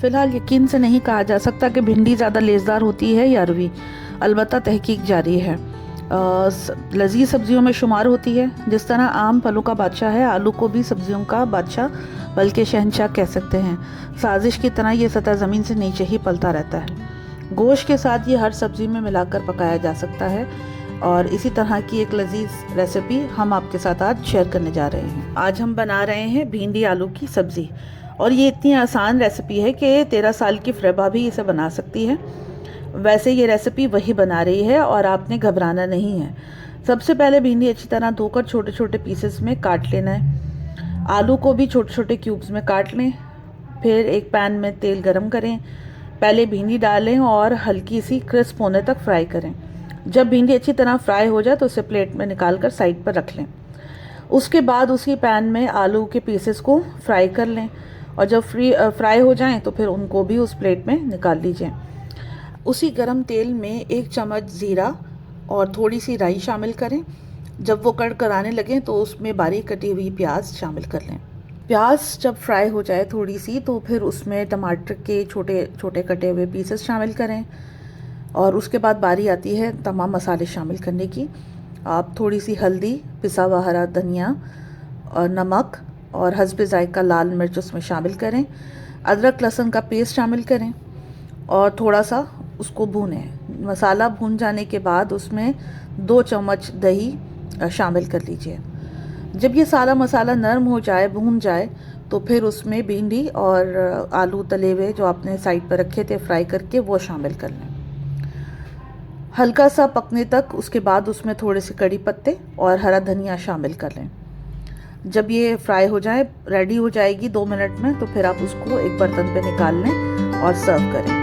फ़िलहाल यकीन से नहीं कहा जा सकता कि भिंडी ज़्यादा लेज़दार होती है या अरवी, अलबत्ता तहकीक जारी है। लजीज सब्जियों में शुमार होती है। जिस तरह आम फलों का बादशाह है, आलू को भी सब्जियों का बादशाह बल्कि शहंशाह कह सकते हैं। साजिश की तरह ये सतह ज़मीन से नीचे ही पलता रहता है। गोश्त के साथ ये हर सब्ज़ी में मिलाकर पकाया जा सकता है और इसी तरह की एक लजीज रेसिपी हम आपके साथ आज शेयर करने जा रहे हैं। आज हम बना रहे हैं भिंडी आलू की सब्ज़ी और ये इतनी आसान रेसिपी है कि 13 साल की फ़रेबा भी इसे बना सकती है। वैसे ये रेसिपी वही बना रही है और आपने घबराना नहीं है। सबसे पहले भिंडी अच्छी तरह धोकर छोटे छोटे पीसेस में काट लेना है। आलू को भी छोटे छोटे क्यूब्स में काट लें। फिर एक पैन में तेल गरम करें। पहले भिंडी डालें और हल्की सी क्रिस्प होने तक फ्राई करें। जब भिंडी अच्छी तरह फ्राई हो जाए तो उसे प्लेट में निकाल कर साइड पर रख लें। उसके बाद उसी पैन में आलू के पीसेस को फ्राई कर लें और जब फ्राई हो जाएं तो फिर उनको भी उस प्लेट में निकाल लीजिए। उसी गरम तेल में 1 चम्मच ज़ीरा और थोड़ी सी राई शामिल करें। जब वो कड़कड़ाने लगें तो उसमें बारीक कटी हुई प्याज शामिल कर लें। प्याज जब फ्राई हो जाए थोड़ी सी तो फिर उसमें टमाटर के छोटे छोटे कटे हुए पीसेस शामिल करें और उसके बाद बारी आती है तमाम मसाले शामिल करने की। आप थोड़ी सी हल्दी, पिसा हुआ हरा धनिया और नमक और हस्बे ज़ायक़ा लाल मिर्च उसमें शामिल करें। अदरक लहसुन का पेस्ट शामिल करें और थोड़ा सा उसको भूनें। मसाला भून जाने के बाद उसमें 2 चम्मच दही शामिल कर लीजिए। जब ये सारा मसाला नरम हो जाए, भून जाए, तो फिर उसमें भिंडी और आलू तले हुए जो आपने साइड पर रखे थे फ्राई करके वो शामिल कर लें। हल्का सा पकने तक उसके बाद उसमें थोड़े से कड़ी पत्ते और हरा धनिया शामिल कर लें। जब ये फ्राई हो जाए, रेडी हो जाएगी 2 मिनट में, तो फिर आप उसको एक बर्तन पे निकाल लें और सर्व करें।